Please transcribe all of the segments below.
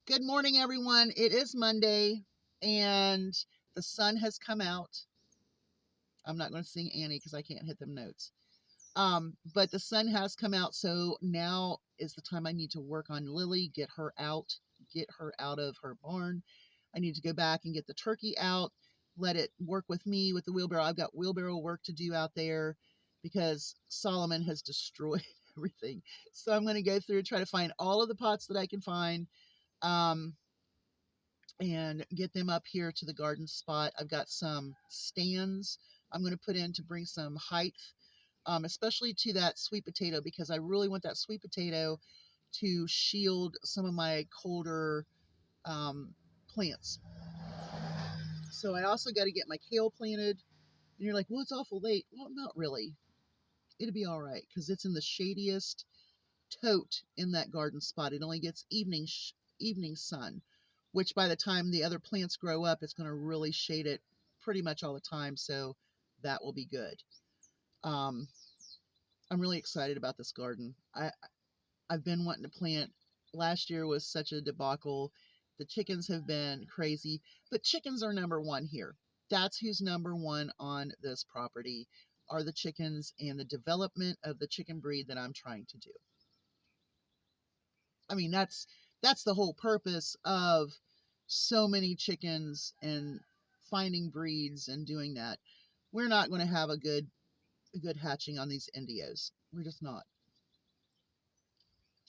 Good morning, everyone. It is Monday, and the sun has come out. I'm not going to sing Annie because I can't hit them notes. But the sun has come out, so now is the time I need to work on Lily, get her out of her barn. I need to go back and get the turkey out, let it work with me with the wheelbarrow. I've got wheelbarrow work to do out there because Solomon has destroyed everything. So I'm going to go through and try to find all of the pots that I can find. And get them up here to the garden spot. I've got some stands I'm going to put in to bring some height, especially to that sweet potato, because I really want that sweet potato to shield some of my colder plants. So I also got to get my kale planted. And you're like, well, it's awful late. Well, not really. It'll be all right because it's in the shadiest tote in that garden spot. It only gets evening sun, which by the time the other plants grow up, it's going to really shade it pretty much all the time. So that will be good. I'm really excited about this garden. I've been wanting to plant. Last year was such a debacle. The chickens have been crazy, but chickens are number one here. That's who's number one on this property are the chickens and the development of the chicken breed that I'm trying to do. I mean, that's the whole purpose of so many chickens and finding breeds and doing that. We're not going to have a good hatching on these Indios. We're just not.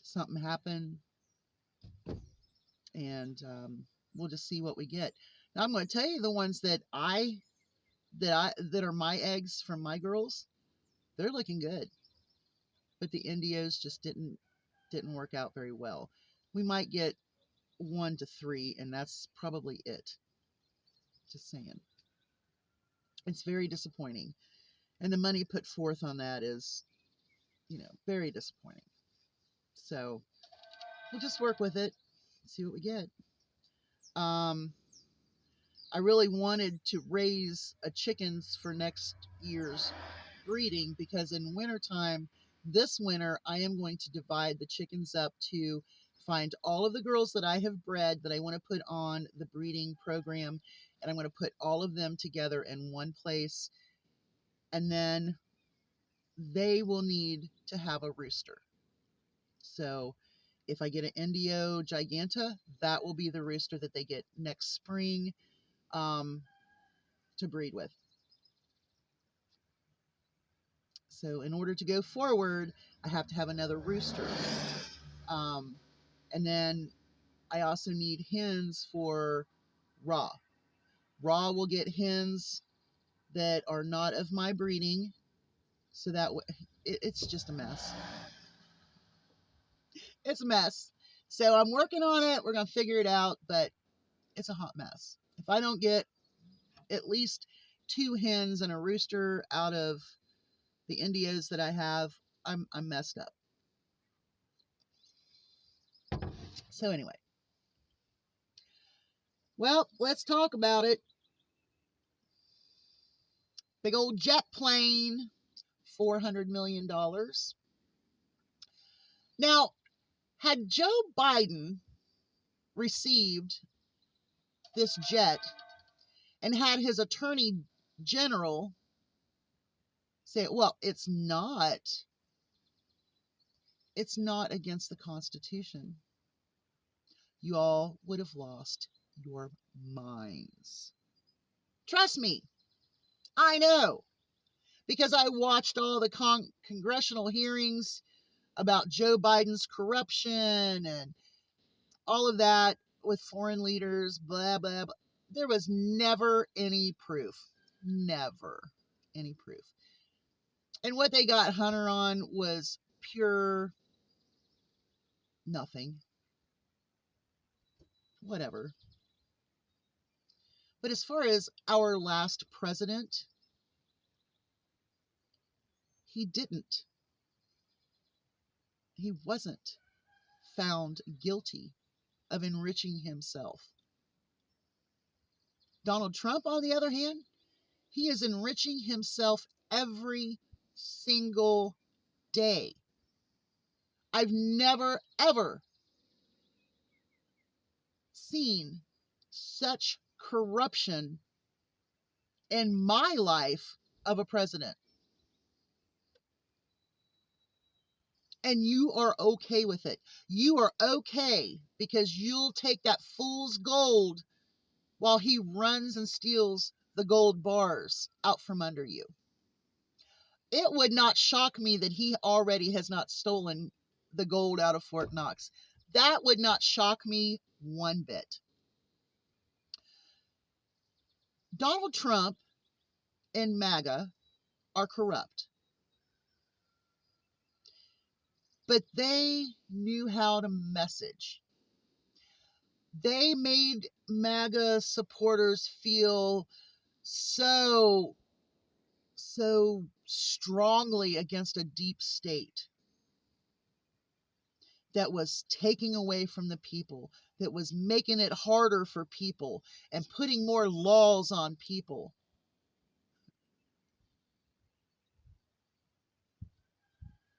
Something happened, and we'll just see what we get. Now I'm going to tell you the ones that are my eggs from my girls. They're looking good, but the Indios just didn't work out very well. We might get 1 to 3, and that's probably it. Just saying. It's very disappointing. And the money put forth on that is, very disappointing. So we'll just work with it, see what we get. I really wanted to raise chickens for next year's breeding because in wintertime, this winter, I am going to divide the chickens up to find all of the girls that I have bred that I want to put on the breeding program, and I'm going to put all of them together in one place, and then they will need to have a rooster. So if I get an Indio Giganta, that will be the rooster that they get next spring to breed with. So in order to go forward, I have to have another rooster. And then I also need hens for raw. Raw will get hens that are not of my breeding. So that it's just a mess. It's a mess. So I'm working on it. We're going to figure it out, but it's a hot mess. If I don't get at least 2 hens and a rooster out of the Indios that I have, I'm messed up. So anyway, well, let's talk about it. Big old jet plane, $400 million. Now, had Joe Biden received this jet and had his attorney general say, well, it's not against the Constitution, you all would have lost your minds. Trust me, I know, because I watched all the congressional hearings about Joe Biden's corruption and all of that with foreign leaders, blah, blah, blah. There was never any proof. Never any proof. And what they got Hunter on was pure nothing. Whatever. But as far as our last president, he wasn't found guilty of enriching himself. Donald Trump, on the other hand, he is enriching himself every single day. I've never, ever seen such corruption in my life of a president. And you are okay with it. You are okay because you'll take that fool's gold while he runs and steals the gold bars out from under you. It would not shock me that he already has not stolen the gold out of Fort Knox. That would not shock me one bit. Donald Trump and MAGA are corrupt, but they knew how to message. They made MAGA supporters feel so strongly against a deep state that was taking away from the people, that was making it harder for people and putting more laws on people.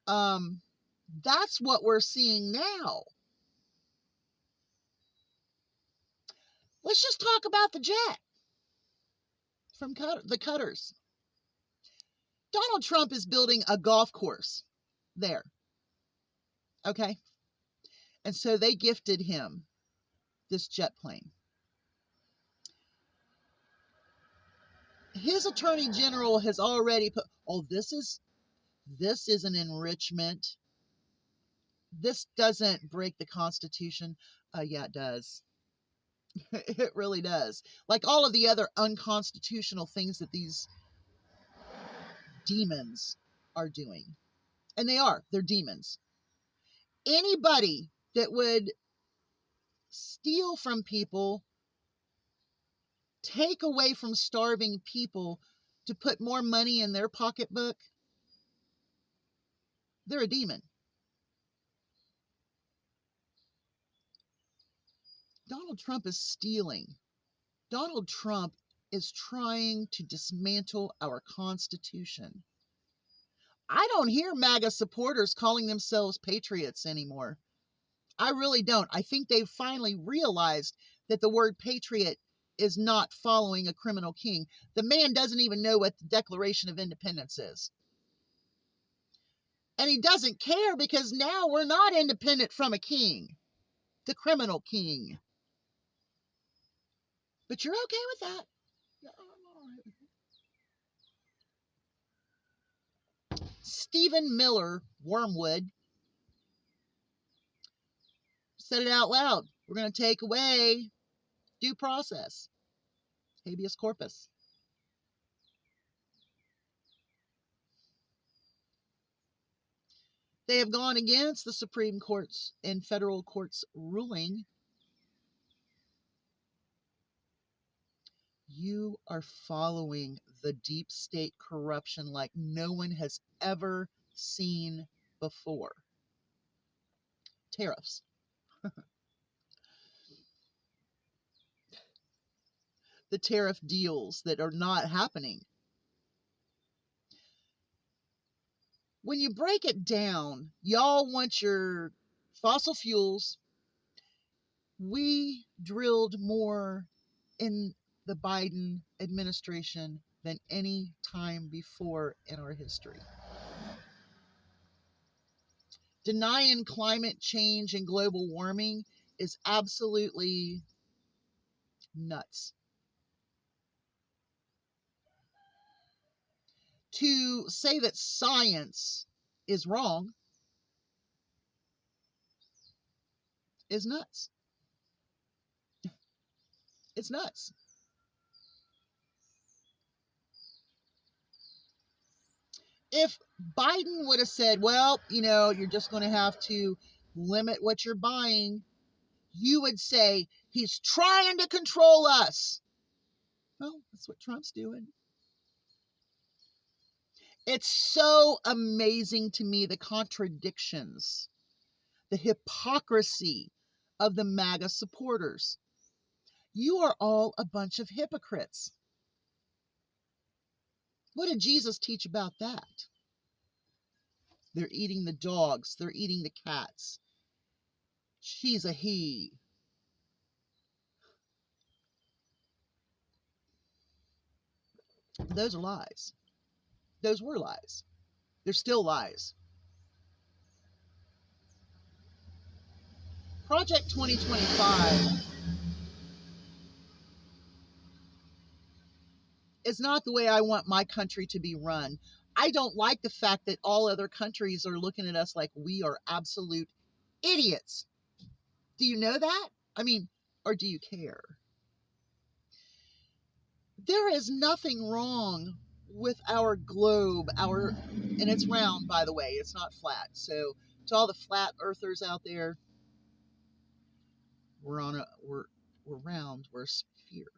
That's what we're seeing now. Let's just talk about the jet from the Cutters. Donald Trump is building a golf course there. Okay. And so they gifted him this jet plane. His attorney general has already put, oh, this is an enrichment. This doesn't break the Constitution. Yeah, it does. It really does. Like all of the other unconstitutional things that these demons are doing. And they're demons. Anybody that would steal from people, take away from starving people to put more money in their pocketbook, they're a demon. Donald Trump is stealing. Donald Trump is trying to dismantle our Constitution. I don't hear MAGA supporters calling themselves patriots anymore. I really don't. I think they've finally realized that the word patriot is not following a criminal king. The man doesn't even know what the Declaration of Independence is. And he doesn't care because now we're not independent from a king, the criminal king. But you're okay with that. Stephen Miller, Wormwood, said it out loud. We're going to take away due process, habeas corpus. They have gone against the Supreme Court's and federal court's ruling. You are following the deep state corruption like no one has ever seen before. Tariffs. The tariff deals that are not happening. When you break it down, y'all want your fossil fuels. We drilled more in the Biden administration than any time before in our history. Denying climate change and global warming is absolutely nuts. To say that science is wrong is nuts. It's nuts. If Biden would have said, well, you're just going to have to limit what you're buying, you would say he's trying to control us. Well, that's what Trump's doing. It's so amazing to me, the contradictions, the hypocrisy of the MAGA supporters. You are all a bunch of hypocrites. What did Jesus teach about that? They're eating the dogs. They're eating the cats. She's a he. Those are lies. Those were lies. They're still lies. Project 2025 is not the way I want my country to be run. I don't like the fact that all other countries are looking at us like we are absolute idiots. Do you know that? I mean, or do you care? There is nothing wrong with our globe, and it's round, by the way, it's not flat. So to all the flat earthers out there, we're round, we're a sphere.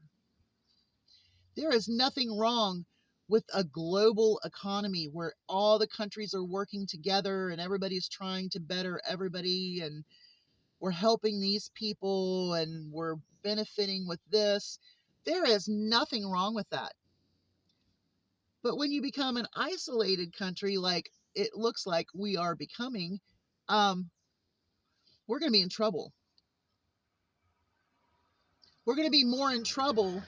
There is nothing wrong with a global economy where all the countries are working together and everybody's trying to better everybody, and we're helping these people and we're benefiting with this. There is nothing wrong with that. But when you become an isolated country, like it looks like we are becoming, we're going to be in trouble. We're going to be more in trouble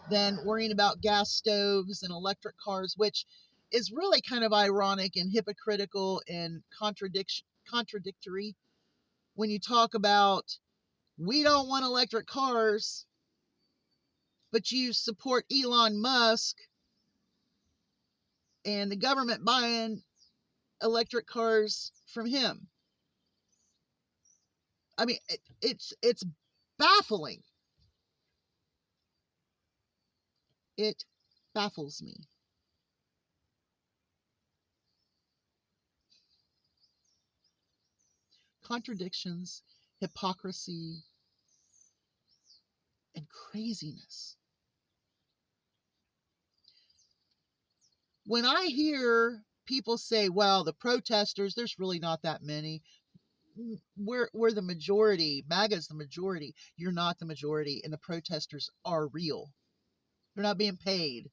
than worrying about gas stoves and electric cars, which is really kind of ironic and hypocritical and contradictory when you talk about we don't want electric cars, but you support Elon Musk and the government buying electric cars from him. I mean, it's baffling. It baffles me. Contradictions, hypocrisy, and craziness. When I hear people say, well, the protesters, there's really not that many. We're the majority. MAGA's the majority. You're not the majority, and the protesters are real. They're not being paid.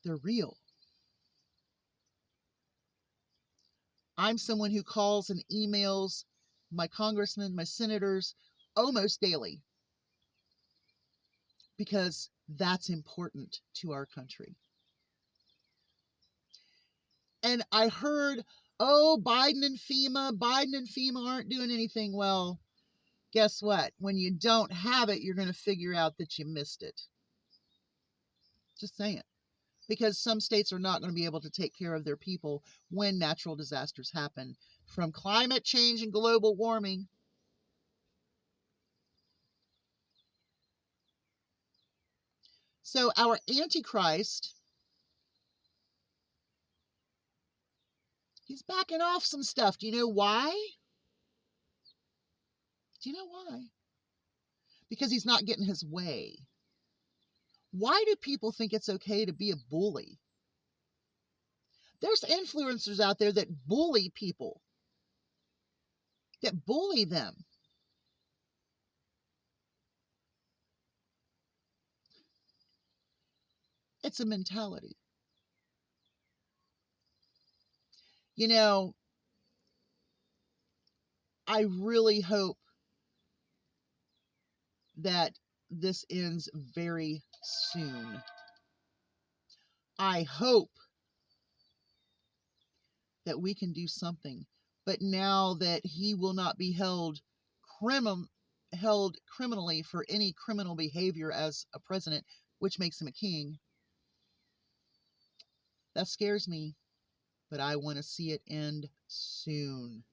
They're real. I'm someone who calls and emails my congressmen, my senators, almost daily, because that's important to our country. And I heard, oh, Biden and FEMA aren't doing anything. Well, guess what? When you don't have it, you're going to figure out that you missed it. Just saying. Because some states are not going to be able to take care of their people when natural disasters happen, from climate change and global warming. So our Antichrist, he's backing off some stuff. Do you know why? Do you know why? Because he's not getting his way. Why do people think it's okay to be a bully? There's influencers out there that bully people, that bully them. It's a mentality. You know, I really hope that this ends very soon. I hope that we can do something. But now that he will not be held criminally for any criminal behavior as a president, which makes him a king, that scares me. But I want to see it end soon.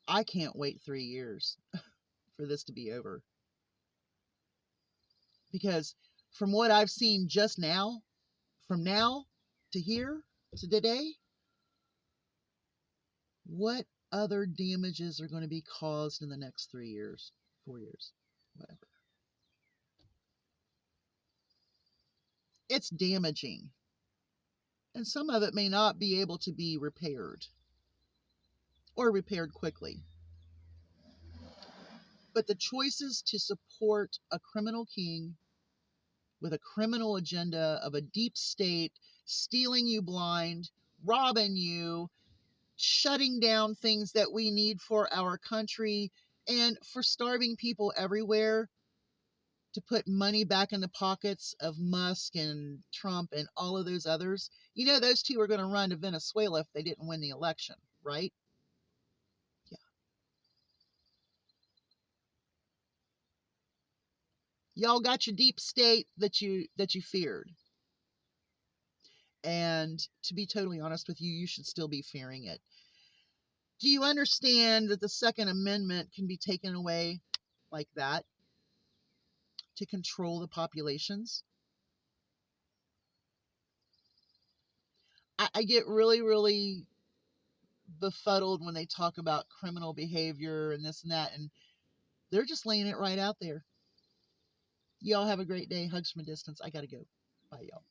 I can't wait 3 years for this to be over. Because from what I've seen just now, from now to here to today, what other damages are going to be caused in the next 3 years, 4 years, whatever? It's damaging. And some of it may not be able to be repaired or repaired quickly. But the choices to support a criminal king with a criminal agenda of a deep state, stealing you blind, robbing you, shutting down things that we need for our country, and for starving people everywhere, to put money back in the pockets of Musk and Trump and all of those others. You know, those two are going to run to Venezuela if they didn't win the election, right? Yeah. Y'all got your deep state that you feared. And to be totally honest with you, you should still be fearing it. Do you understand that the Second Amendment can be taken away like that to control the populations? I get really, really befuddled when they talk about criminal behavior and this and that, and they're just laying it right out there. Y'all have a great day. Hugs from a distance. I got to go. Bye, y'all.